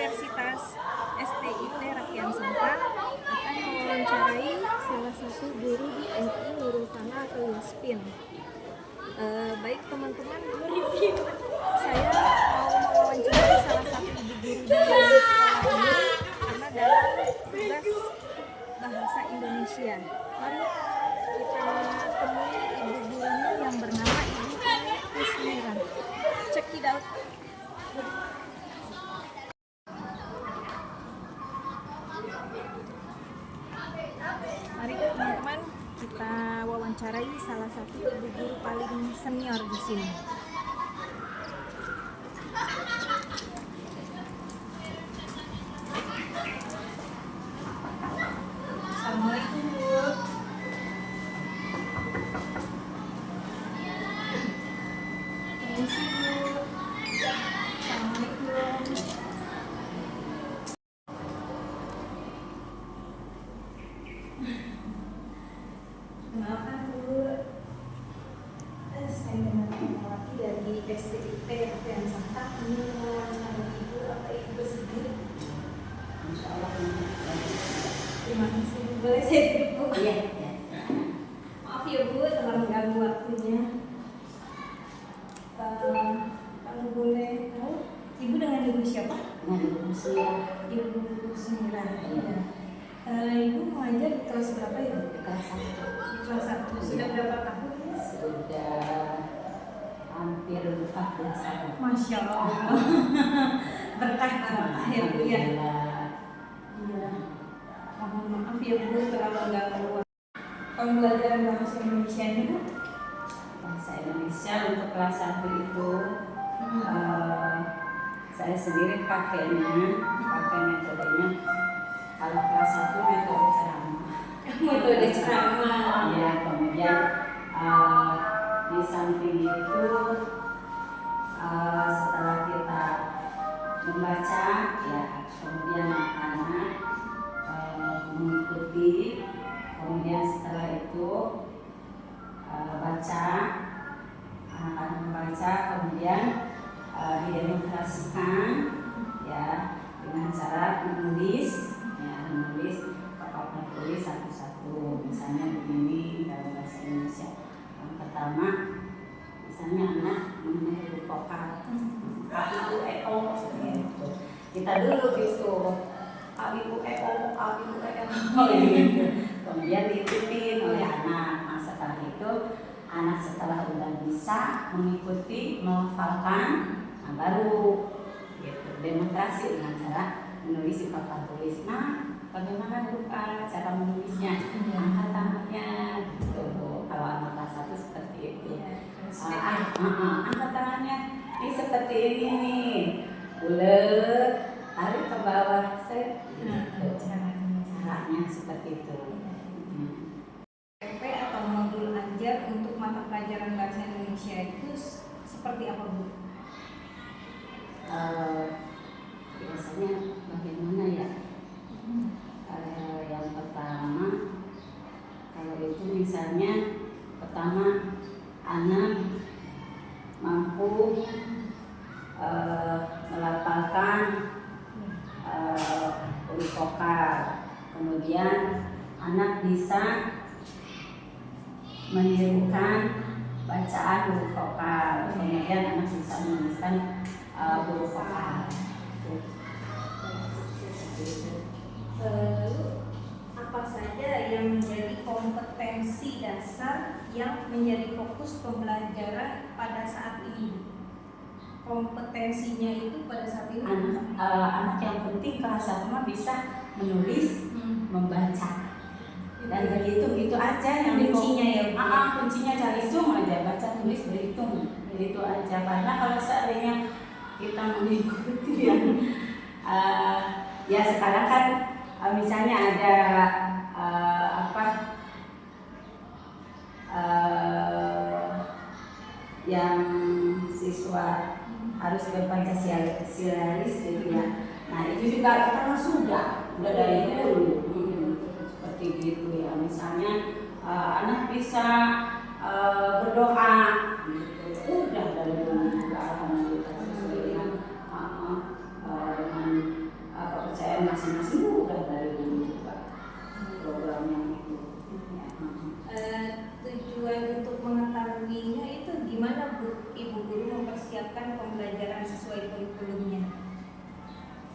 Universitas STIP Rakyat Santa akan mewawancarai salah satu guru di MI Nurul Fana atau Yaspin. Baik teman-teman, saya mau mewawancarai salah satu ibu guru di sekolah ini karena dalam tugas bahasa Indonesia. Mari kita temui ibu gurunya yang bernama Ibu Kusmira. Check it out. Mari teman-teman kita wawancarai salah satu ibu guru paling senior di sini. Assalamualaikum Bu. Permisi Bu. Assalamualaikum. Kenalkan Bu, saya dengan Mawati dari STIP Rakyat Santa. Ini mewawancarai Ibu apa Ibu sendiri? Insya Allah. Terima kasih Bu. Boleh saya duduk Bu? Iya. Maaf ya Bu, telah mengganggu waktunya. Kalau boleh tahu, Ibu dengan Ibu siapa? Dengan Ibu Kusmira. Ibu Kusmira. Iya. Ibu mengajar di kelas berapa ya? Di kelas 1. Di kelas 1. Sudah berapa tahun? Sudah hampir 14 tahun. Masya Allah. Berkah ya Bu ya. Iya. Mohon maaf ya Bu telah mengganggu. Pembelajaran bahasa Indonesia ini Bu? Bahasa Indonesia untuk kelas 1 itu saya sendiri pakainya metodenya. Kalau kelas 1 metode ceramah. Metode ceramah. Ya, kemudian di samping itu setelah kita membaca, ya kemudian anak mengikuti, kemudian setelah itu baca, anak-anak membaca, kemudian didemonstrasikan ya dengan cara menulis papan tulis satu-satu. Misalnya begini dalam bahasa Indonesia. Yang pertama, misalnya anak mengenai huruf vokal. A, I, U, E, O gitu. Kita dulu gitu. A, I, U, E, O, A, I, U, E, O gitu. Kemudian diikutin oleh anak. Nah, setelah itu anak setelah udah bisa mengikuti, menghafalkan, nah baru gitu demonstrasi dengan cara menulis di papan tulis. Nah, bagaimana huruf A, cara menulisnya, angkat tangannya gitu. Kalau anak kelas 1 seperti itu. Angkat tangannya ini seperti ini nih, bulat, tarik ke bawah, set gitu. Caranya seperti itu. MP atau modul ajar untuk mata pelajaran bahasa Indonesia itu seperti apa Bu? Biasanya bagaimana ya? Yang pertama, kalau itu misalnya pertama anak mampu melafalkan huruf vokal, kemudian anak bisa menirukan bacaan huruf vokal, kemudian anak bisa menuliskan huruf vokal. Lalu apa saja yang menjadi kompetensi dasar yang menjadi fokus pembelajaran pada saat ini? Kompetensinya itu pada saat ini anak yang penting kelas 1 mah bisa menulis, membaca, dan berhitung itu aja yang kuncinya ya. Kuncinya cari hitung aja, baca, tulis, berhitung, itu aja. Karena kalau seandainya kita mengikuti yang ya sekarang kan misalnya ada yang siswa harus berpancasila gitu ya. Nah itu juga kita sudah dari dulu seperti gitu ya. Misalnya anak bisa berdoa gitu. Udah dari dulu juga alhamdulillah sesuai dengan masing-masing udah dari dulu juga programnya itu. Tujuan untuk mengetahuinya itu gimana Bu, Ibu Guru mempersiapkan pembelajaran sesuai kurikulumnya?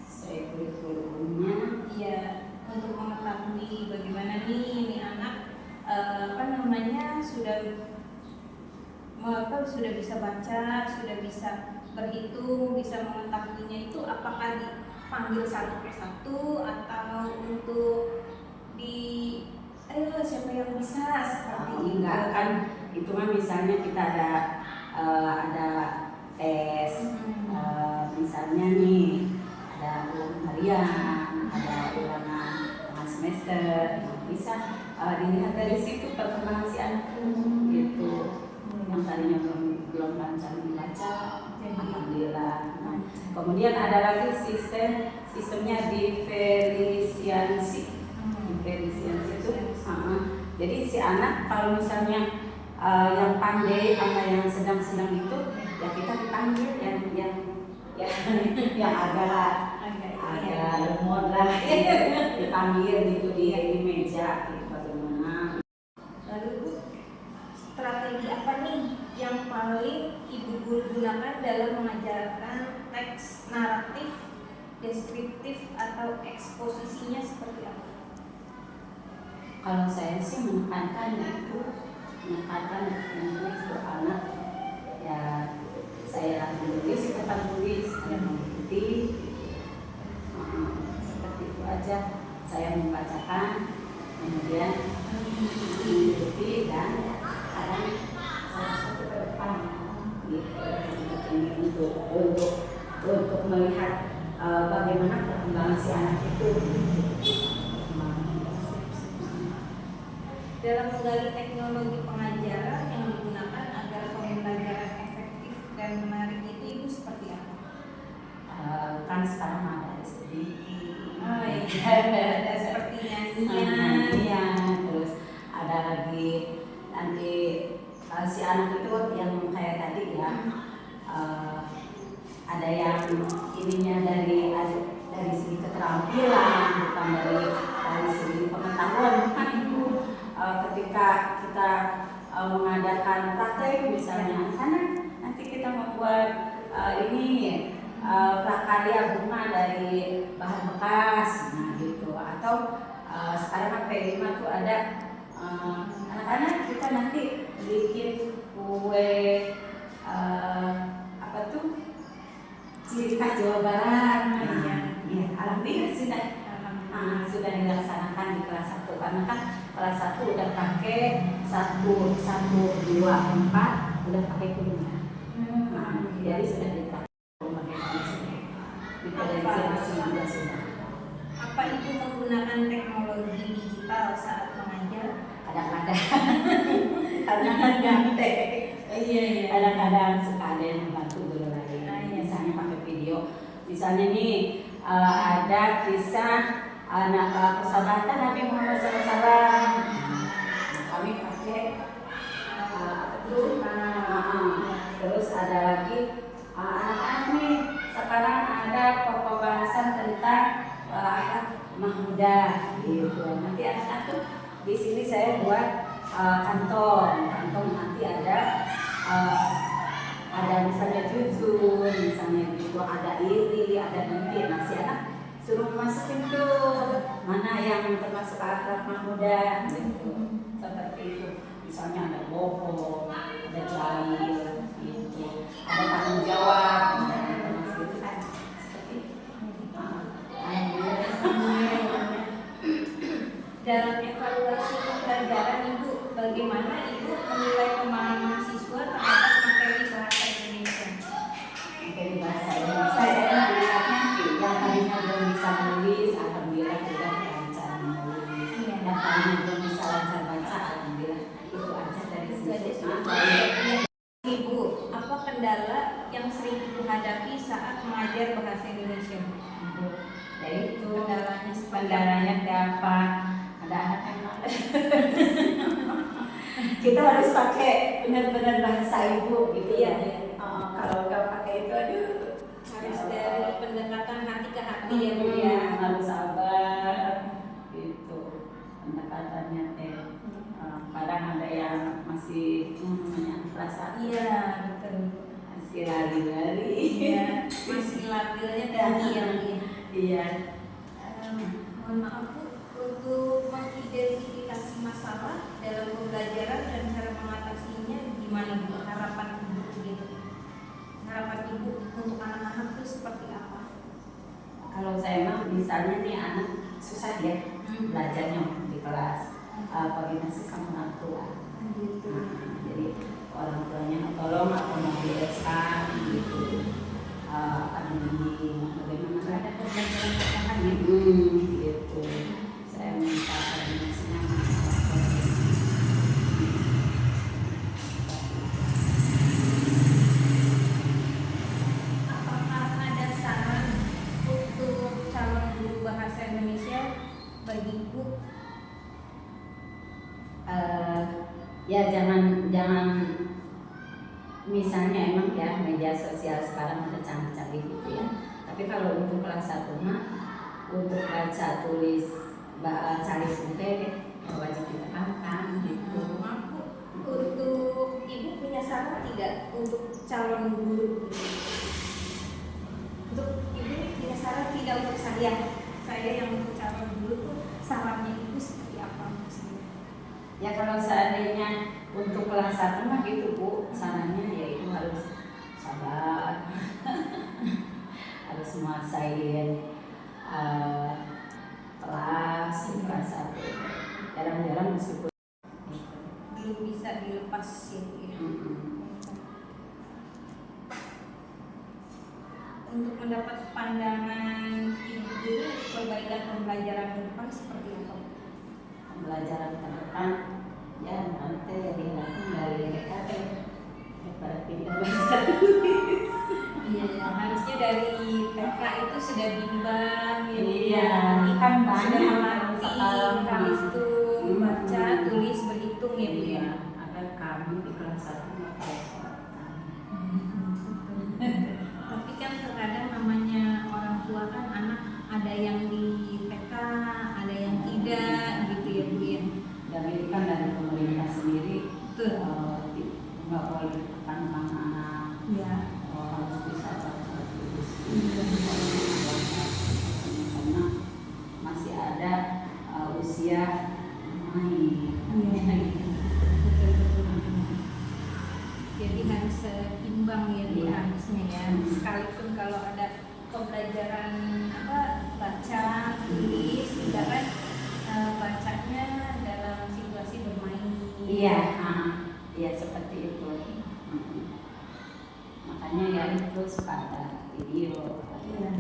Sesuai kurikulumnya Iya, untuk mengetahui bagaimana nih ini anak apa namanya sudah bisa baca, sudah bisa berhitung, bisa mengetahuinya itu apakah dipanggil satu persatu atau untuk di ayo siapa yang bisa seperti itu? enggak kan itu kan misalnya kita ada tes misalnya nih ada ulangan harian, ada ulangan tengah semester, bisa dilihat dari situ perkembangan si anak gitu. Yang tadinya belum lancar membaca, alhamdulillah. Nah, kemudian ada lagi sistemnya diferensiasi. Diferensiasi itu, jadi si anak kalau misalnya yang pandai sama yang sedang-sedang itu, ya kita dipanggil yang agak lemot lah, dipanggil gitu di meja gitu bagaimana. Lalu strategi apa nih yang paling Ibu Guru gunakan dalam mengajarkan teks naratif, deskriptif atau eksposisinya seperti apa? Kalau saya sih menekankan itu anak ya saya menulis tetap tulis, saya mengikuti seperti itu aja. Saya membacakan, kemudian mengikuti dan kadang saya satu ke depan gitu untuk melihat bagaimana perkembangan si anak itu. Dalam menggali teknologi pengajaran yang digunakan agar pembelajaran efektif dan menarik itu Ibu seperti apa? Kan sekarang ada sedikit. Oh iya, ada seperti nyanyian. Terus ada lagi nanti si anak itu yang kayak tadi ya, ada yang ininya dari segi keterampilan, bukan dari segi pengetahuan. Kan itu ketika kita mengadakan praktek misalnya, karena nanti kita membuat prakarya bunga dari bahan bekas, nah gitu. Atau sekarang P5 tuh ada anak-anak kita nanti bikin kue apa tuh ciri khas Jawa Barat. Ya, alhamdulillah sudah dilaksanakan di kelas 1 karena kan kelas 1 udah pakai 1, 2, 4 udah pakai kuliah. Jadi sudah dipakai juga sudah. Apa Ibu menggunakan teknologi digital saat mengajar? Kadang-kadang karena kan gaptek. Iya. Kadang-kadang suka ada yang membantu guru lain. Misalnya pakai video. Misalnya nih ada kisah anak persahabatan Nabi Muhammad SAW. Kami pakai terus ada lagi anak-anak nih sekarang ada pembahasan tentang Mahmudah gitu. Nanti anak-anak tuh di sini saya buat kantong nanti ada misalnya jujur, misalnya gitu, ada iri, ada nanti nasi anak suruh masukin tuh mana yang termasuk akhlak Mahmudah gitu. Seperti itu. Misalnya ada bohong, ada jahil, gitu. Ada tanggung jawab, gitu kan. Seperti itu. Dalam evaluasi pembelajaran Ibu, bagaimana Ibu menilai pemahaman siswa terhadap materi bahasa Indonesia? Materi bahasa Indonesia saya melihatnya yang tadinya belum bisa nulis, alhamdulillah sudah lancar menulis. Yang tadinya belum bisa lancar baca, alhamdulillah itu aja dari situ. Ibu, apa kendala yang sering Ibu hadapi saat mengajar bahasa Indonesia? Ya itu Kendalanya apa? Ada anak yang males. Kita harus pakai benar-benar bahasa ibu gitu ya. Kalau nggak pakai itu aduh harus dari pendekatan hati ke hati ya Bu ya. Harus sabar. pendekatannya teh. Kadang ada yang masih namanya rasa Iya, betul. masih lari-lari. Iya, masih labilnya tinggi ya Bu ya. Iya. Mohon maaf Bu, untuk mengidentifikasi masalah dalam pembelajaran dan cara mengatasinya gimana Bu? Harapan Ibu gitu. Harapan Ibu untuk anak-anak itu seperti apa? Kalau saya mah misalnya nih anak susah ya belajarnya di kelas, koordinasi sama orang tua. Gitu. Jadi orang tuanya tolong atau mau direskan gitu, akan bimbing bagaimana ada pembelajaran gitu. Saya minta koordinasinya sama orang tua. Apakah ada saran untuk calon guru bahasa Indonesia bagi Ibu? Ya jangan misalnya emang ya media sosial sekarang udah canggih-canggih gitu ya. Tapi kalau untuk kelas 1 mah untuk baca tulis cari sumber wajib ditekankan gitu. Maaf Bu, untuk Ibu punya saran tidak untuk calon guru? Untuk Ibu punya saran tidak untuk saya yang untuk calon guru tuh sarannya Ibu seperti apa maksudnya? Ya kalau seandainya untuk kelas 1 mah gitu Bu, sarannya yaitu harus sabar, harus menguasai kelas di kelas 1. Jarang-jarang meskipun Belum bisa dilepas gitu ya. Untuk mendapat pandangan Ibu guru perbaikan pembelajaran ke depan seperti apa? pembelajaran ke depan ya nanti diharapkan dari TKP daripada pindah bahasa tulis. Iya, harusnya dari TK itu sudah bimbang ya. Iya, kan banyak sudah melatih sekarang. kalistung, baca, tulis, berhitung ya Bu ya. Iya, ada kami di kelas 1 Tapi kan terkadang namanya orang tua kan anak ada yang di TK, ada yang tidak gitu ya Bu ya. dan itu kan dari pemerintah sendiri Betul. nggak boleh ditekan anak Ya. harus bisa baca tulis karena masih ada usia main. Jadi harus seimbang ya Bu, Iya. harusnya ya. Sekalipun kalau ada pembelajaran baca, tulis, tidak kan bacanya dalam situasi bermain. Iya, iya seperti itu. Makanya ya itu suka ada video. Iya.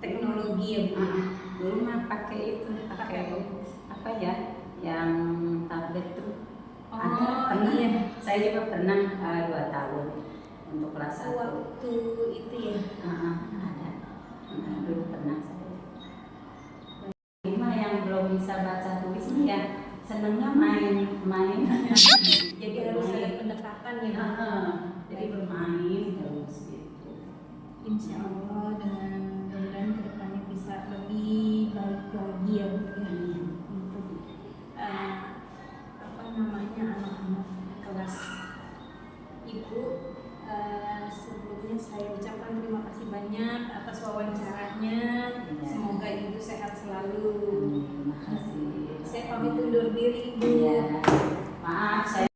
Teknologi ya Bu. Dulu mah pakai itu, pakai apa ya, yang tablet tuh. Ada, pernah. Iya. Saya juga pernah 2 tahun untuk kelas 1. Waktu itu ya. Ada. Dulu pernah saya. Cuma yang belum bisa baca tulis ya senangnya main. Jadi harus ada pendekatan ya Bu. Jadi bermain terus gitu. Insya Allah dengan mudah-mudahan kedepannya bisa lebih baik lagi ya Bu ya. Untuk anak-anak kelas Ibu. Sebelumnya saya ucapkan terima kasih banyak atas wawancaranya. Semoga Ibu sehat selalu. Terima kasih. Saya pamit undur diri Ibu. Iya. Maaf saya